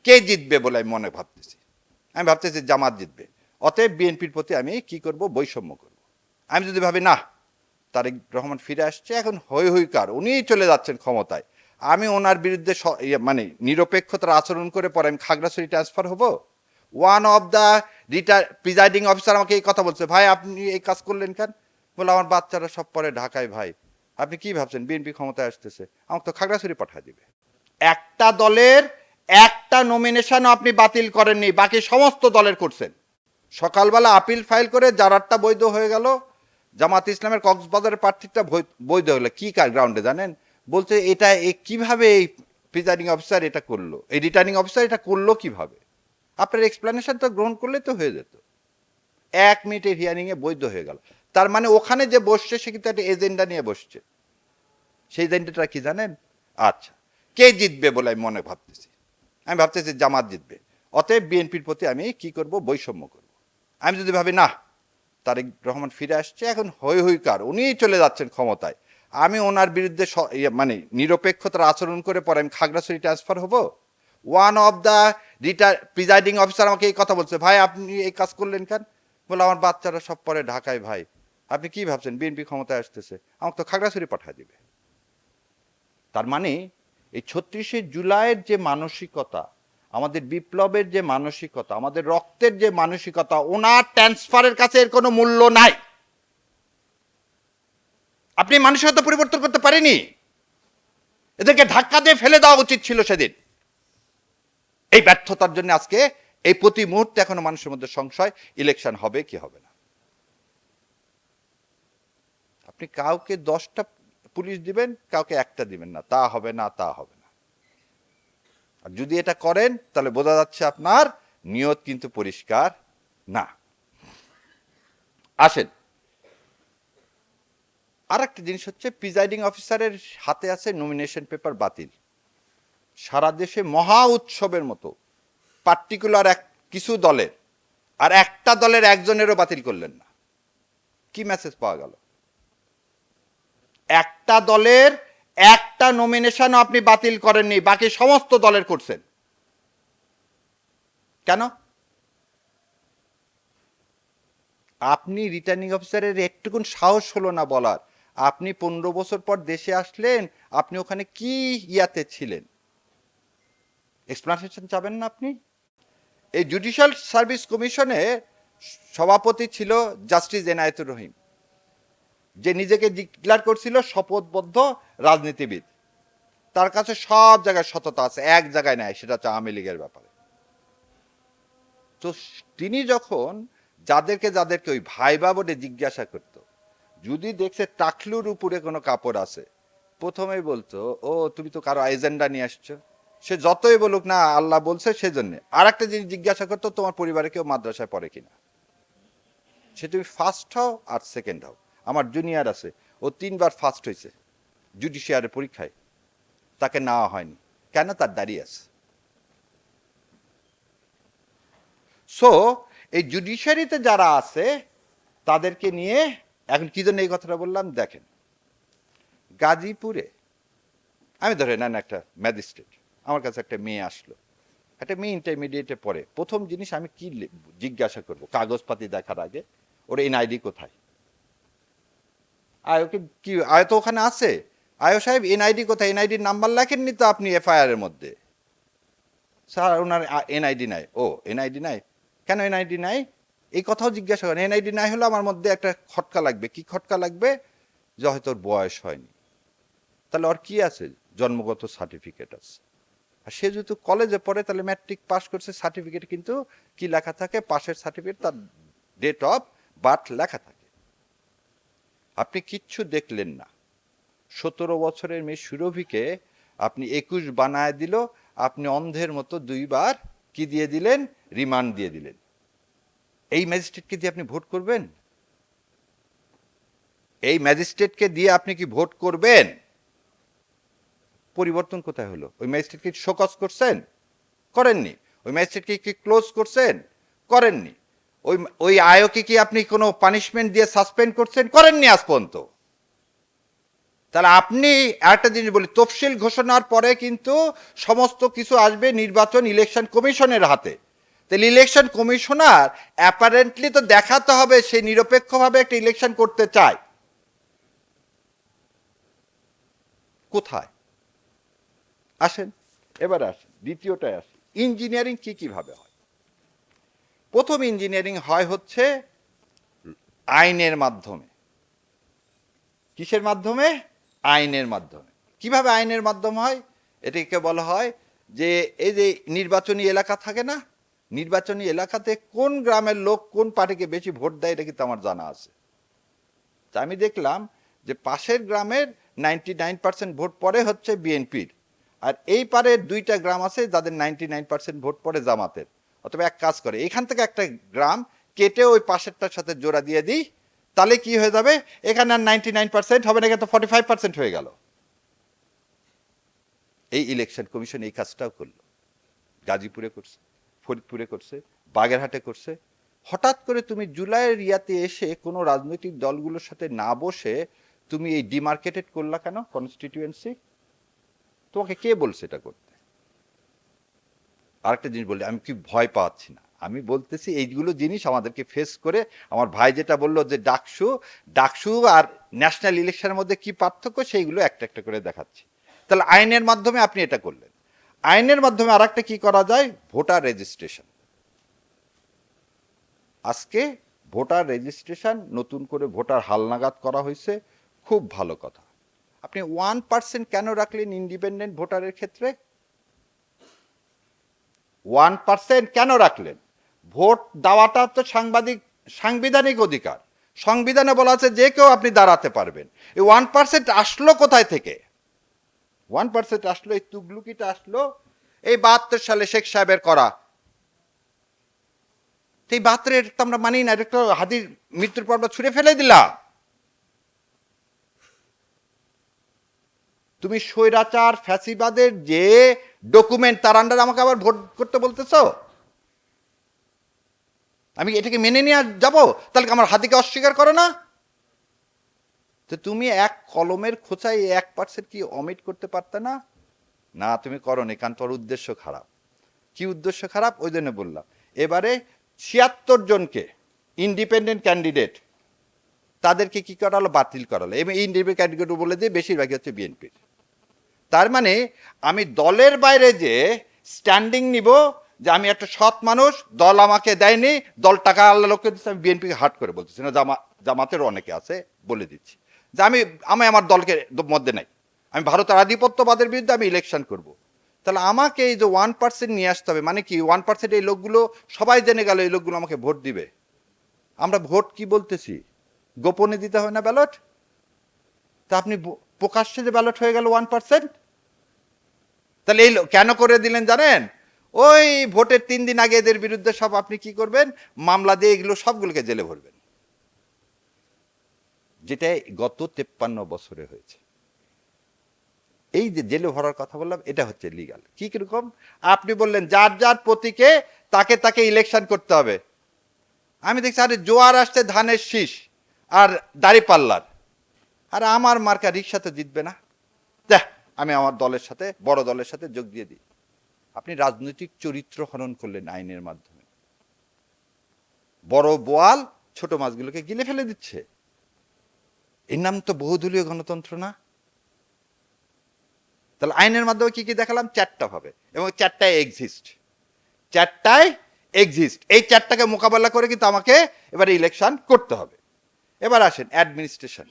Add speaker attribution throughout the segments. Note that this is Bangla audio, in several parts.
Speaker 1: কে জিতবে বলে আমি মনে ভাবতেছি। আমি ভাবতেছি জামাত জিতবে। অতএব বিএনপির প্রতি আমি কি করব, বৈষম্য করব। আমি যদি ভাবি না তারেক রহমান ফিরে আসছে, এখন হই হই কার, উনিই চলে যাচ্ছেন ক্ষমতায়, আমি ওনার বিরুদ্ধে মানে নিরপেক্ষতার আচরণ করে পরে আমি খাগড়াছড়ি ট্রান্সফার হব। One of the presiding officer আমাকে এই কথা বলছে, ভাই আপনি এই কাজ করলেন কেন? বলে আমার বাচ্চারা সব পরে ঢাকায়, ভাই আপনি কি ভাবছেন বিএনপি ক্ষমতায় আসতেছে, আমাকে তো খাগড়াছড়ি পাঠিয়ে দিবে। একটা দলের একটা নমিনেশন আপনি বাতিল করেননি, বাকি সমস্ত দলের করছেন। সকালবেলা আপিল ফাইল করে যারারটা বৈধ হয়ে গেল, জামাত ইসলামের কক্সবাজারের প্রার্থীটা বৈধ হলো। কি কার গ্রাউন্ডে জানেন? বলছে এটা কিভাবে এই প্রিজাইডিং অফিসার এটা করলো, এই রিটার্নিং অফিসার এটা করলো কিভাবে? আপনার এক্সপ্লেনেশন তো গ্রহণ করলে তো হয়ে যেত। 1 মিনিটের হিয়ারিং এ বৈধ হয়ে গেল। তার মানে ওখানে যে বসছে সে কিন্তু একটা এজেন্ডা নিয়ে বসছে। সেই এজেন্ডাটা কি জানেন? আচ্ছা, কে জিতবে বলে আমি মনে ভাবতেছি। আমি ভাবতেছি জামাত জিতবে। অতএব বিএনপির প্রতি আমি কি করব, বৈষম্য করব। আমি যদি ভাবি না তারেক রহমান ফিরে আসছে, এখন হই হই কার, উনিই চলে যাচ্ছেন ক্ষমতায়, আমি ওনার বিরুদ্ধে মানে নিরপেক্ষতার আচরণ করে পরে আমি খাগড়াছড়ি ট্রান্সফার হব। One of the presiding officer আমাকে এই কথা বলছে, ভাই আপনি এই কাজ করলেন কেন? বলে আমার বাচ্চারা সব পরে ঢাকায়, ভাই আপনি কি ভাবছেন বিএনপি ক্ষমতায় আসতেছে, আমাকে তো খাগড়াছড়ি পাঠিয়ে দিবে। তার মানে এই ৩৬শে জুলাইয়ের যে মানসিকতা, আমাদের বিপ্লবের যে মানসিকতা, আমাদের রক্তের যে মানসিকতা, ওনার ট্রান্সফারের কাছে এর কোনো মূল্য নাই। আপনি মানসিকতা পরিবর্তন করতে পারেনি। এদেরকে ধাক্কা দিয়ে ফেলে দেওয়া উচিত ছিল সেদিন। এই ব্যর্থতার জন্য আজকে এই প্রতি মুহূর্তে এখনো মানুষের মধ্যে সংশয়, ইলেকশন হবে কি হবে না। আপনি কাউকে 10টা পুলিশ দিবেন, কাউকে একটা দিবেন না, তা হবে না, তা হবে না। আর যদি এটা করেন তাহলে বোঝা যাচ্ছে আপনার নিয়ত কিন্তু পরিষ্কার না। আসেন, আর একটা জিনিস হচ্ছে, প্রিজাইডিং অফিসারের হাতে আছে নমিনেশন পেপার বাতিল। সারা দেশে মহা উৎসবের মতো পার্টিকুলার কিছু দলের, আর একটা দলের একজনেরও বাতিল করলেন না। কি মেসেজ পাওয়া গেল? একটা দলের একটা নমিনেশন আপনি বাতিল করেননি, বাকি সমস্ত দলের করছেন। কেন? আপনি রিটার্নিং অফিসারের একটুকুন সাহস হলো না বলার, আপনি 15 বছর পর দেশে আসলেন, আপনি ওখানে কি ইয়াতে ছিলেন? এক্সপ্লানেশন চাবেন না আপনি? এই জুডিশিয়াল সার্ভিস কমিশনে সভাপতি ছিল জাস্টিস এনায়েতুর রহিম, যে নিজেকে ডিক্লেয়ার করছিল শপথবদ্ধ রাজনীতিবিদ। তার কাছে সব জায়গায় সততা আছে, এক জায়গায় নাই, সেটা হচ্ছে আওয়ামী লীগের ব্যাপারে। তো তিনি যখন যাদেরকে ওই ভাইবা বলে জিজ্ঞাসা করত, যদি দেখছে টাকলুর উপরে কোনো কাপড় আছে, প্রথমেই বলতো, ও তুমি তো কারো এজেন্ডা নিয়ে আসছো। সে যতই বলুক না আল্লাহ বলছে সেজন্য। আর একটা জিনিস জিজ্ঞাসা করতো, তোমার পরিবারে কেউ মাদ্রাসায় পড়ে কিনা। সে তুমি ফার্স্ট হও আর সেকেন্ড হও। আমার জুনিয়র আছে, ও 3বার ফার্স্ট হয়েছে জুডিশিয়ারের পরীক্ষায়, তাকে নেওয়া হয়নি কেন? তার দাঁড়িয়ে আছে। সো এই জুডিশিয়ারিতে যারা আছে তাদেরকে নিয়ে এখন কি জন্য এই কথাটা বললাম দেখেন, গাজীপুরে আমি ধরে নেন একটা ম্যাজিস্ট্রেট, আমার কাছে একটা মেয়ে আসলো, একটা মেয়ে ইন্টারমিডিয়েটে পড়ে। প্রথম জিনিস আমি কি জিজ্ঞাসা করব কাগজপাতি দেখার আগে, ওর এনআইডি কোথায়? আয়োকে কি, আয় তো ওখানে আছে, আয়ো সাহেব এনআইডি কোথায়? এনআইডির নাম্বার লেখেননি তো আপনি এফআইআর এর মধ্যে। স্যার ওনার এনআইডি নাই। ও এনআইডি নাই, কেন এনআইডি নাই? এই কথাও জিজ্ঞাসা করেন। এনআইডি নাই হলে আমার মধ্যে একটা খটকা লাগবে। কি খটকা লাগবে? যে হয়তো ওর বয়স হয়নি। তাহলে ওর কি আছে? জন্মগত সার্টিফিকেট আছে। আর সে যেহেতু কলেজে পড়ে, তাহলে ম্যাট্রিক পাস করছে, সার্টিফিকেট কিন্তু কি লেখা থাকে? পাশের সার্টিফিকেট, তার ডেট অফ বার্থ লেখা থাকে। আপনি কিচ্ছু দেখলেন না, 17 বছরের মেয়ে সুরভিকে আপনি 21 বানায় দিল, আপনি অন্ধের মতো 2বার কি দিয়ে দিলেন? রিমান্ড দিয়ে দিলেন। এই ম্যাজিস্ট্রেটকে দিয়ে আপনি ভোট করবেন? এই ম্যাজিস্ট্রেটকে দিয়ে আপনি কি ভোট করবেন? পরিবর্তন কোথায় হলো? ওই ম্যাজিস্ট্রেটকে শোকজ করছেন? করেননি। ওই ম্যাজিস্ট্রেটকে কি ক্লোজ করছেন? করেননি। ওই আয়োকে কি আপনি কোনো পানিশমেন্ট দিয়ে সাসপেন্ড করছেন? করেননি আজ পর্যন্ত। তাহলে আপনি একটা জিনিস বলি, তফসিল ঘোষণার পরে কিন্তু সমস্ত কিছু আসবে নির্বাচন ইলেকশন কমিশনের হাতে। তাহলে ইলেকশন কমিশনার অ্যাপারেন্টলি তো দেখাতে হবে সে নিরপেক্ষভাবে একটা ইলেকশন করতে চায়। কোথায়? আসেন এবার আসেন দ্বিতীয়টায় আসেন, ইঞ্জিনিয়ারিং কি কিভাবে হয়। প্রথম ইঞ্জিনিয়ারিং হয় হচ্ছে আইনের মাধ্যমে। কিসের মাধ্যমে? আইনের মাধ্যমে। কিভাবে আইনের মাধ্যমে হয়? এটাকে বলা হয় যে এই যে নির্বাচনী এলাকা থাকে না, নির্বাচনী এলাকাতে কোন গ্রামের লোক কোন পার্টিকে বেশি ভোট দেয় এটা কিন্তু আমার জানা আছে। তা আমি দেখলাম যে পাশের গ্রামের 99% ভোট পড়ে হচ্ছে বিএনপির, আর এই পারে দুইটা গ্রাম আছে যাদের 99% ভোট পড়ে জামাতের। অথবা এক কাজ করে, এখান থেকে একটা গ্রাম কেটে ওই পাশেরটার সাথে জোড়া দিয়ে দিই, তাহলে কি হয়ে যাবে, এখানে আর 99% হবে না, এখানে তো 45% হয়ে গেল। এই ইলেকশন কমিশন এই কাজটাও করলো, গাজীপুরে করছে, ফরিদপুরে করছে, বাগেরহাটে করছে। হঠাৎ করে তুমি জুলাইয়ের ইয়াতে এসে কোনো রাজনৈতিক দলগুলোর সাথে না বসে তুমি এই ডিমার্কেটেড করলা কেন কনস্টিটিউয়েন্সি? তোমাকে কে বলছে এটা করতে? আরেকটা জিনিস বললে আমি কি ভয় পাচ্ছি না, আমি বলতেছি এইগুলো জিনিস আমাদেরকে ফেস করে, আমার ভাই যেটা বললো যে ডাকসু ডাকসু আর ন্যাশনাল ইলেকশনের মধ্যে কি পার্থক্য সেইগুলো একটা একটা করে দেখাচ্ছি। তাহলে আইনের মাধ্যমে আপনি এটা করলেন। আইনের মাধ্যমে আর একটা কি করা যায়, ভোটার রেজিস্ট্রেশন। আজকে ভোটার রেজিস্ট্রেশন নতুন করে ভোটার হালনাগাদ করা হয়েছে, খুব ভালো কথা। আপনি 1% কেন রাখলেন ইন্ডিপেন্ডেন্ট ভোটারের ক্ষেত্রে? 1% কেন রাখলেন? ভোট দেওয়াটা তো সাংবিধানিক অধিকার, সংবিধানে বলা আছে যে কেউ আপনি দাঁড়াতে পারবেন। এই 1% আসলো কোথায় থেকে? 1% আসলো, এই তুগলুকিটা আসলো এই 72 সালে শেখ সাহেবের করা। এই 72 এটা তো আমরা মানি না, এটা তো হাদির মৃত্যুর পর আমরা ছুঁড়ে ফেলে দিলাম। তুমি স্বৈরাচার ফ্যাসিবাদের যে ডকুমেন্ট তার আন্ডারে আমাকে আবার ভোট করতে বলতেছ? আমি এটাকে মেনে নিয়ে যাবো? তাহলে আমার হাতিকে অস্বীকার করো না? তো তুমি এক কলমের খোঁচায় 1% কি অমিট করতে পারতে না? না তুমি করোনি, কারণ তোর উদ্দেশ্য খারাপ। কি উদ্দেশ্য খারাপ? ওই জন্য বললাম। এবারে 76 জনকে ইন্ডিপেন্ডেন্ট ক্যান্ডিডেট তাদেরকে কি করালো, বাতিল করালো, এবং ইন্ডিপেন্ডেন্ট ক্যান্ডিডেট বলে দিয়ে বেশিরভাগই হচ্ছে বিএনপির। তার মানে আমি দলের বাইরে যে স্ট্যান্ডিং নিব যে আমি একটা সৎ মানুষ, দল আমাকে দেয়নি, দল টাকা আল্লাহ লোককে দিচ্ছে, আমি বিএনপিকে হাট করে বলতেছি না, জামাতেরও অনেকে আছে বলে দিচ্ছি যে আমি আমার দলকে মধ্যে নাই, আমি ভারতের আধিপত্যবাদের বিরুদ্ধে আমি ইলেকশন করব। তাহলে আমাকে এই যে 1% নিয়ে আসতে হবে, মানে কি 1% এই লোকগুলো সবাই জেনে গেল এই লোকগুলো আমাকে ভোট দিবে। আমরা ভোট কি বলতেছি, গোপনে দিতে হয় না ব্যালট? তা আপনি প্রকাশ্যে যে ব্যালট হয়ে গেল 1%, তাহলে এই কেন করে দিলেন জানেন? ওই ভোটের 3 দিন আগে এদের বিরুদ্ধে সব আপনি কি করবেন, মামলা দিয়ে এগুলো সবগুলোকে জেলে ভরবেন, যেটা গত 53 বছরে হয়েছে। এই যে জেলে ভরার কথা বললাম, এটা হচ্ছে লিগাল। কি কিরকম? আপনি বললেন যার যার প্রতীকে তাকে তাকে ইলেকশন করতে হবে। আমি দেখছি আরে জোয়ার আসছে ধানের শীষ আর দাড়ি পাল্লার, আর আমার মার্কা রিক্সা তো জিতবে না, দেখ আমি আমার দলের সাথে, বড় দলের সাথে যোগ দিয়ে দিই। আপনি রাজনৈতিক চরিত্র হনন করলেন আইনের মাধ্যমে। বড় বোয়াল ছোট মাছগুলোকে গিলে ফেলে দিচ্ছে। এর নাম তো বহুদলীয় গণতন্ত্র না? তাহলে আইনের মাধ্যমে কি কি দেখালাম? 4টা ভাবে, এবং 4টায় এক্সিস্ট, 4টায় এক্সিস্ট। এই 4টাকে মোকাবেলা করে কিন্তু আমাকে এবারে ইলেকশন করতে হবে। এবার আসেন অ্যাডমিনিস্ট্রেশন।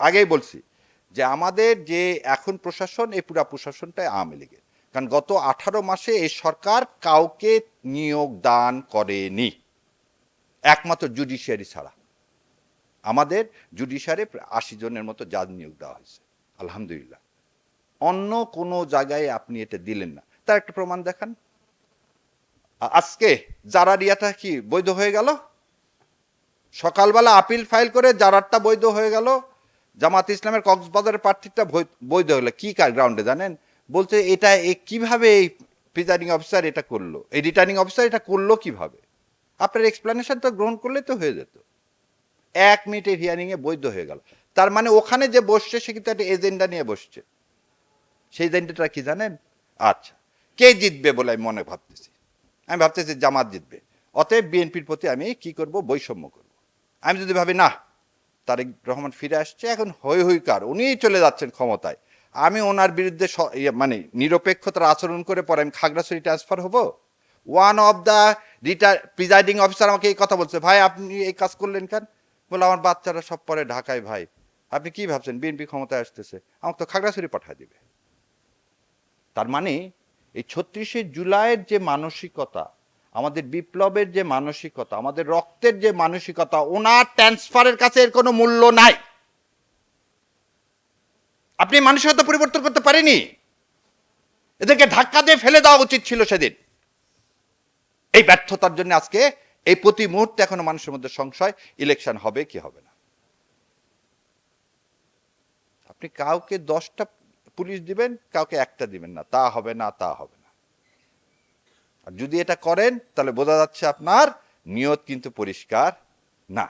Speaker 1: আগেই বলছি যে আমাদের যে এখন প্রশাসন, এই পুরা প্রশাসনটাই আওয়ামী লীগের, কারণ গত 18 মাসে এই সরকার কাউকে নিয়োগ দান করেনি, একমাত্র জুডিশিয়ারি ছাড়া। আমাদের জুডিশিয়ারি 80 জনের মতো জাজ নিয়োগ দেওয়া হয়েছে, আলহামদুলিল্লাহ। অন্য কোনো জায়গায় আপনি এটা দিলেন না। তার একটা প্রমাণ দেখান। আজকে জারারিয়াটা কি বৈধ হয়ে গেল? সকালবেলা আপিল ফাইল করে জারারটা বৈধ হয়ে গেল, জামাত ইসলামের কক্সবাজারের প্রার্থীটা বৈধ হলো। কি গ্রাউন্ডে জানেন? বলতে এটা কিভাবে এই প্রিজাইডিং অফিসার এটা করলো, এই রিটার্নিং অফিসার এটা করলো কিভাবে? আপনার এক্সপ্লেনেশন তো গ্রহণ করলে তো হয়ে যেত। 1 মিনিটের হিয়ারিং এ বৈধ হয়ে গেল। তার মানে ওখানে যে বসছে সে কিন্তু একটা এজেন্ডা নিয়ে বসছে। সেই এজেন্ডাটা কি জানেন? আচ্ছা, কে জিতবে বলে আমি মনে ভাবতেছি, আমি ভাবতেছি জামাত জিতবে, অতএব বিএনপির প্রতি আমি কি করব, বৈষম্য করব। আমি যদি ভাবি না তারেক রহমান ফিরে আসছে, এখন হই হই কার, উনিই চলে যাচ্ছেন ক্ষমতায়, আমি ওনার বিরুদ্ধে মানে নিরপেক্ষতার আচরণ করে পরে আমি খাগড়াছড়ি ট্রান্সফার হব। One of the presiding officer আমাকে এই কথা বলছে, ভাই আপনি এই কাজ করলেন কেন? বলে আমার বাচ্চারা সব পরে ঢাকায়, ভাই আপনি কি ভাবছেন বিএনপি ক্ষমতায় আসতেছে, আমাকে তো খাগড়াছড়ি পাঠিয়ে দিবে। তার মানে এই ৩৬শে জুলাইয়ের যে মানসিকতা, আমাদের বিপ্লবের যে মানসিকতা, আমাদের রক্তের যে মানসিকতা, ওনার ট্রান্সফারের কাছে এর কোনো মূল্য নাই। আপনি মানসিকতা পরিবর্তন করতে পারেনি, এদেরকে ধাক্কা দিয়ে ফেলে দেওয়া উচিত ছিল সেদিন। এই ব্যর্থতার জন্য আজকে এই প্রতি মুহূর্তে এখনো মানুষের মধ্যে সংশয়, ইলেকশন হবে কি হবে না। আপনি কাউকে 10টা পুলিশ দিবেন, কাউকে একটা দিবেন না, তা হবে না, তা হবে না। আর যদি এটা করেন তাহলে বোঝা যাচ্ছে আপনার নিয়ত কিন্তু পরিষ্কার না।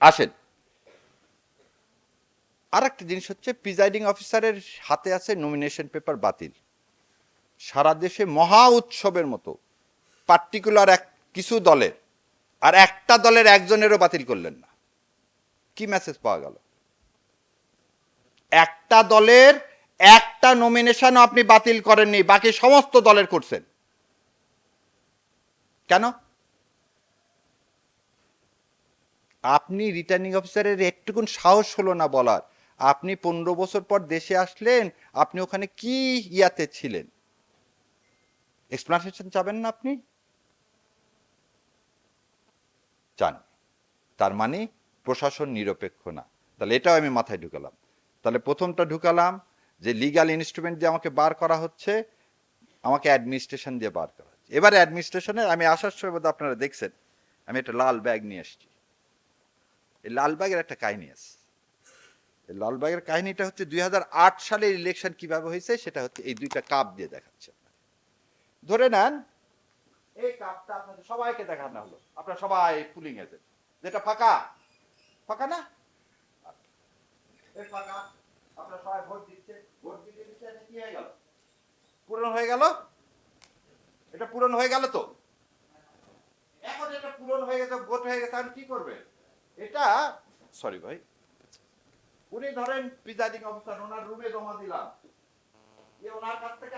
Speaker 1: আসেন, আর একটা জিনিস হচ্ছে, প্রিজাইডিং অফিসারের হাতে আছে নমিনেশন পেপার বাতিল। সারা দেশে মহা উৎসবের মতো পার্টিকুলার কিছু দলের, আর একটা দলের একজনেরও বাতিল করলেন না। কি মেসেজ পাওয়া গেল? একটা দলের একটা নমিনেশন আপনি বাতিল করেননি, বাকি সমস্ত দলের করছেন। কেন? আপনি রিটার্নিং অফিসারের একটুকুন সাহস হলো না বলার, আপনি 15 বছর পর দেশে আসলেন, আপনি ওখানে কি ইয়াতে ছিলেন, এক্সপ্লানেশন চাবেন না? আপনি চান। তার মানে প্রশাসন নিরপেক্ষ না। তাহলে এটাও আমি মাথায় ঢুকালাম। তাহলে প্রথমটা ঢুকালাম যে লিগাল ইনস্ট্রুমেন্ট দিয়ে আমাকে বার করা হচ্ছে, আমাকে অ্যাডমিনিস্ট্রেশন দিয়ে বার করা হচ্ছে। এবার অ্যাডমিনিস্ট্রেশনের আমি আসার সময় বোধহয় আপনারা দেখছেন আমি একটা লাল ব্যাগ নিয়ে এসেছি। এই লাল ব্যাগের একটা কাহিনী আছে। এই লাল ব্যাগের কাহিনীটা হচ্ছে 2008 সালের ইলেকশন কিভাবে হয়েছে সেটা হচ্ছে এই দুইটা কাপ দিয়ে দেখাচ্ছে। ধরে নেন এই কাপটা আপনাদের সবাইকে দেখানো হলো, আপনারা সবাই পুলিং এজেন্ট, যেটা ফাঁকা, ফাঁকা না, এই ফাঁকা, আপনারা সবাই ভোট দিচ্ছে, ভোট দিতে দিতে এটা কি হয়ে গেল, পূরণ হয়ে গেল। এটা পূরণ হয়ে গেল তো। এখন এটা পূরণ হয়ে গেছে, ভোট হয়ে গেছে, আমি কি করবে এটা? সরি ভাই, উনি ধরেন প্রিজাইডিং অফিসার, ওনার রুমে জমা দিলাম, ওনার কাছ থেকে